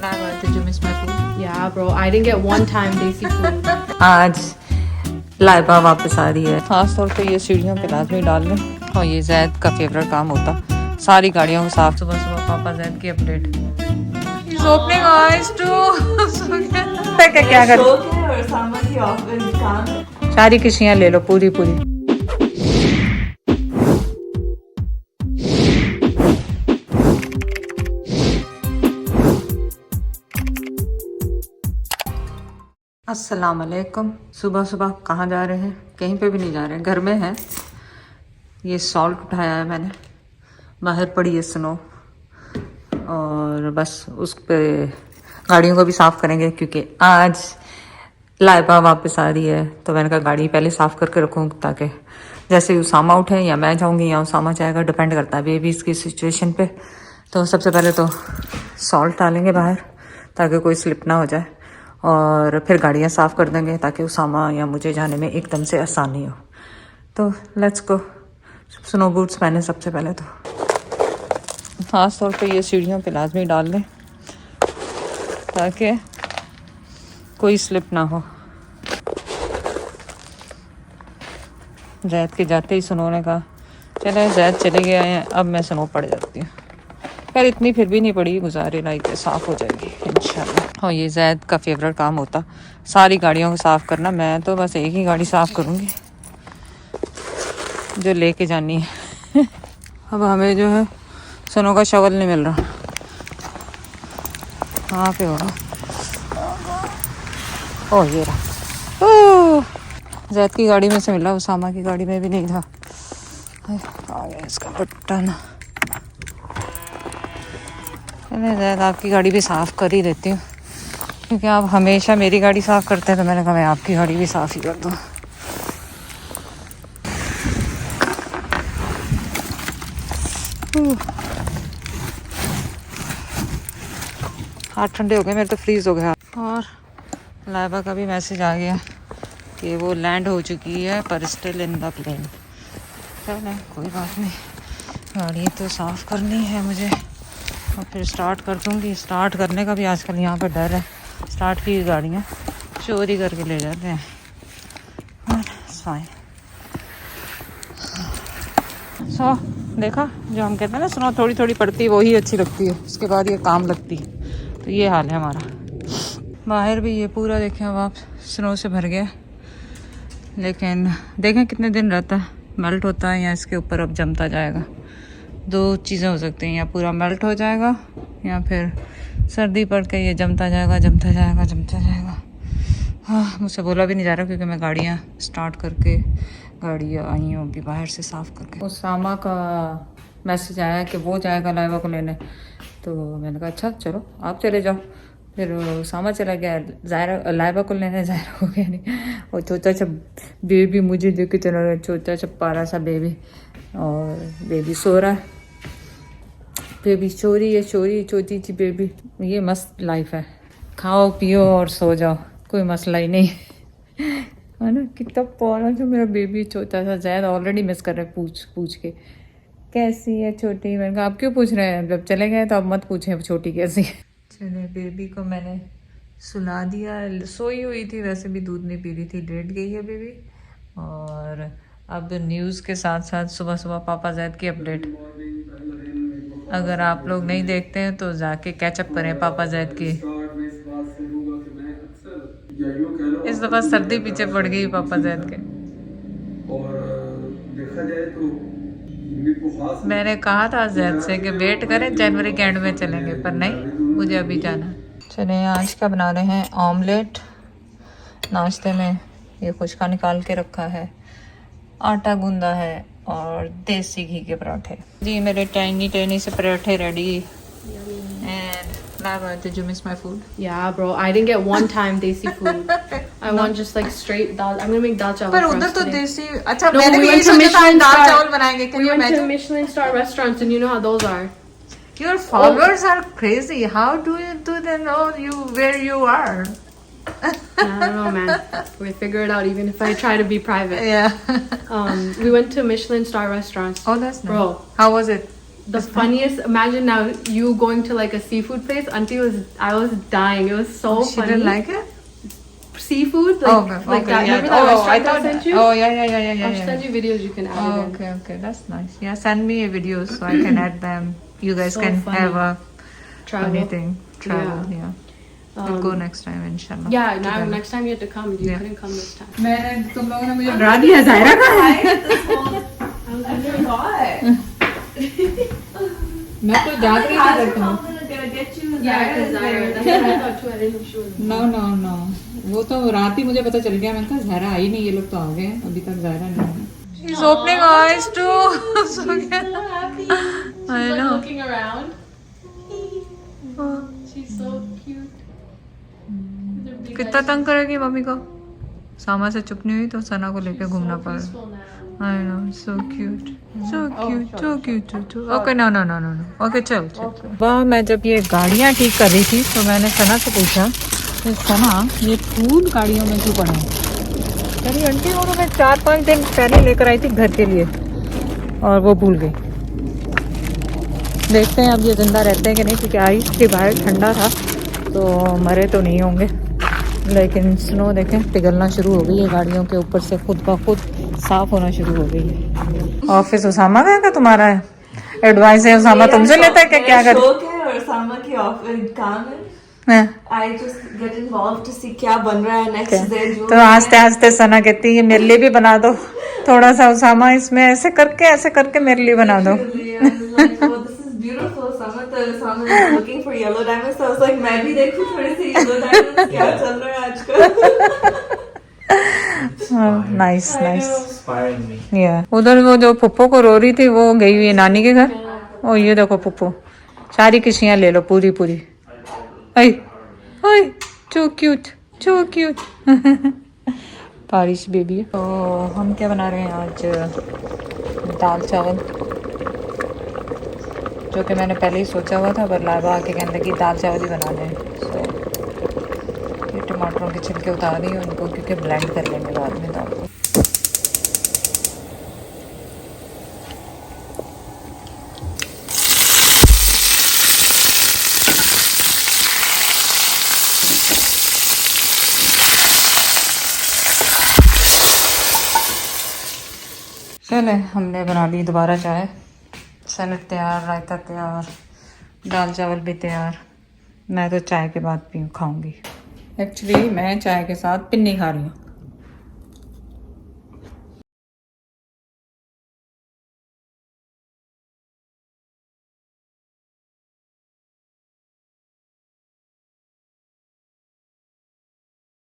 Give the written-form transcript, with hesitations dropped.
Did you miss my food? Yeah, bro. I didn't get one time desi food. आज लाइबा वापस आ रही है। खास तौर पे ये सीढ़ियों पे लाजमी डाल लें और ये जैद का फेवरेट काम होता, सारी गाड़ियों को साफ। सुबह सुबह पापा जैद की update. He's opening eyes too. क्या कर? सारी किशियाँ ले लो पूरी पूरी। अस्सलाम वालेकुम। सुबह सुबह कहाँ जा रहे हैं? कहीं पे भी नहीं जा रहे हैं, घर में हैं। ये सॉल्ट उठाया है मैंने, बाहर पड़ी है स्नो, और बस उस पे गाड़ियों को भी साफ़ करेंगे क्योंकि आज लाइबा वापस आ रही है। तो मैंने कहा गाड़ी पहले साफ़ करके रखूँ ताकि जैसे उसामा उठे या मैं जाऊँगी या उसामा जाएगा, डिपेंड करता है बेबी इसकी सिचुएशन पे। तो सबसे पहले तो सॉल्ट डालेंगे बाहर ताकि कोई स्लिप ना हो जाए, और फिर गाड़ियाँ साफ़ कर देंगे ताकि उसामा या मुझे जाने में एकदम से आसानी हो। तो लेट्स गो। स्नो बूट्स पहने सबसे पहले तो। ख़ास तौर पे ये सीढ़ियों पे लाजमी डाल लें ताकि कोई स्लिप ना हो। जैद के जाते ही स्नो ने कहा चले, जैद चले गए हैं, अब मैं स्नो पड़ जाती हूँ। खैर इतनी फिर भी नहीं पड़ी, गुजारे लायक साफ़ हो जाएगी इंशाल्लाह। और ये जैद का फेवरेट काम होता, सारी गाड़ियों को साफ़ करना। मैं तो बस एक ही गाड़ी साफ़ करूँगी जो लेके जानी है। अब हमें जो है स्नो का शवल नहीं मिल रहा, कहाँ पे होगा? ओह ये रहा। ओह जैद की गाड़ी में से मिला, उसामा की गाड़ी में भी नहीं था। आ गया इसका बटन। मैं जैद आपकी गाड़ी भी साफ़ कर ही देती हूँ क्योंकि आप हमेशा मेरी गाड़ी साफ़ करते हैं, तो मैंने कहा मैं आपकी गाड़ी भी साफ़ ही कर दूँ। हाथ ठंडे हो गए मेरे, तो फ्रीज़ हो गया। और लाइबा का भी मैसेज आ गया कि वो लैंड हो चुकी है पर स्टिल इन द प्लेन। चलो कोई बात नहीं, गाड़ी तो साफ़ करनी है मुझे और फिर स्टार्ट कर दूँगी। स्टार्ट करने का भी आजकल यहाँ पर डर है, स्टार्ट की गाड़ियाँ चोरी करके ले जाते हैं। फाइन। सो देखा, जो हम कहते हैं ना स्नो थोड़ी थोड़ी पड़ती है वही अच्छी लगती है, उसके बाद ये काम लगती है। तो ये हाल है हमारा। बाहर भी ये पूरा देखें अब आप स्नो से भर गया, लेकिन देखें कितने दिन रहता है, मेल्ट होता है या इसके ऊपर अब जमता जाएगा। दो चीज़ें हो सकती हैं, या पूरा मेल्ट हो जाएगा या फिर सर्दी पड़ के ये जमता जाएगा जमता जाएगा जमता जाएगा। हाँ मुझसे बोला भी नहीं जा रहा क्योंकि मैं गाड़ियाँ स्टार्ट करके गाड़ियाँ आई होंगी बाहर से साफ़ करके। उसामा का मैसेज आया कि वो जाएगा लाइबा को लेने, तो मैंने कहा अच्छा चलो आप चले जाओ। फिर उसामा चला गया ज़ायरा लाइबा को लेने, ज़ायरा को गया नहीं। और छोटा सा बेबी मुझे देख के चला गया, छोटा सा प्यारा सा बेबी, और बेबी सो रहा है। बेबी चोरी है, चोरी छोटी सी बेबी। ये मस्त लाइफ है, खाओ पियो और सो जाओ, कोई मसला ही नहीं है ना। कितना प्यारा जो मेरा बेबी छोटा सा। जैद ऑलरेडी मिस कर रहे हैं पूछ के कैसी है छोटी। मैंने कहा आप क्यों पूछ रहे हैं, जब चले गए तो अब मत पूछें छोटी कैसी है। चलिए बेबी को मैंने सुला दिया, सोई हुई थी वैसे भी, दूध नहीं पी रही थी, लेट गई है बेबी। और अब न्यूज़ के साथ साथ सुबह सुबह पापा जैद की अपडेट। अगर आप लोग नहीं देखते हैं तो जाके कैचअप करें पापा जैद की। इस दफ़ा सर्दी पीछे पड़ गई पापा जैद के। और देखा जाए तो मैंने कहा था जैद से कि वेट करें जनवरी के एंड में चलेंगे, पर नहीं, मुझे अभी जाना है। चलिए आज क्या बना रहे हैं? ऑमलेट। नाश्ते में ये खुशका निकाल के रखा है, आटा गूंदा है और देसी घी के पराठे। जी मेरे टाइनी से पराठे ready. And did you miss my food? Yeah, bro. I didn't get one time desi food. I want just like straight dal. I'm gonna make dal chawal. पर for उधर us तो today. देसी। अच्छा No, मैंने we भी went यही to सोचा था हम Michelin दाल star- चावल बनाएंगे। Can We you went to imagine? Michelin star restaurants, and you know how those are. Your followers are crazy. How do they know where you are? I don't know, man. We figure it out even if I try to be private. Yeah. We went to Michelin star restaurants. Oh, that's nice. Bro. How was it? the funniest. Imagine now you going to like a seafood place. Auntie I was dying. It was so She funny. didn't like it? Seafood, like that. yeah. Remember that restaurant I sent you? Oh, yeah. I'll send you videos you can add Oh, it in. okay. That's nice. Yeah, send me a videos so I can add them. You guys So can funny. have a Travel. funny thing. Travel, yeah. We'll go next time, inshallah. Yeah, now next time you have to come. You couldn't come this time. मैंने तुम लोगों ने मुझे डरा दिया जायरा का है मैं तो जाग रही थी देखो Yeah, because Zaira. That's what I thought too. I didn't know she was. No वो तो रात ही मुझे पता चल गया मैंने कहा ज़ायरा आई नहीं ये लोग तो आ गए हैं अभी तक ज़ायरा नहीं है She's opening eyes too so happy I She's know looking around. She's so cute. कितना तंग करेगी मम्मी को सामा से चुप नहीं हुई तो सना को लेके घूमना पड़ा Peaceful now. I know, so cute. Okay, no. Okay, चल. वाह मैं जब ये गाड़ियाँ ठीक कर रही थी तो मैंने सना से पूछा कि सना ये फूल गाड़ियों में क्यों पड़ा है अरे आंटी वो तो मैं 4-5 दिन पहले लेकर आई थी घर के लिए और वो भूल गई देखते हैं अब ये जिंदा रहते हैं कि नहीं क्योंकि आइस के बाहर ठंडा था तो मरे तो नहीं होंगे लेकिन स्नो देखें पिघलना शुरू हो गई है गाड़ियों के ऊपर से खुद ब खुद साफ होना शुरू हो गई है ऑफिस उसामा गया का तुम्हारा है एडवाइस है उसामा तुमसे लेता है क्या कर शौक है और सामा की ऑफिस काम है I just get involve to see क्या बन रहा है नेक्स्ट डे जो तो आस्ते आस्ते सना कहती है मेरे लिए भी बना दो थोड़ा सा उसामा इसमें ऐसे करके मेरे लिए बना दो beautiful Sama तो Sama is looking for yellow diamonds so I was like मैं भी देखूं थोड़े से yellow diamonds क्या चल रहा है आजकल नाइस Inspiring me. या उधर वो जो पुप्पो को रो रही थी वो गई हुई है नानी के घर ओ ये देखो पुप्पो सारी किसियां ले लो पूरी आई सो क्यूट बारिश बेबी तो हम क्या बना रहे हैं आज दाल चावल जो कि मैंने पहले ही सोचा हुआ था पर लाइबा आके कहने लगी दाल चावल ही बना दें सो ये टमाटरों के छिलके उतार रही हूँ उनको क्योंकि ब्लेंड कर लेंगे बाद में दाल को चले हमने बना ली दोबारा चाय सैलेड तैयार रायता तैयार दाल चावल भी तैयार मैं तो चाय के बाद खाऊंगी एक्चुअली मैं चाय के साथ पिन्नी खा रही हूँ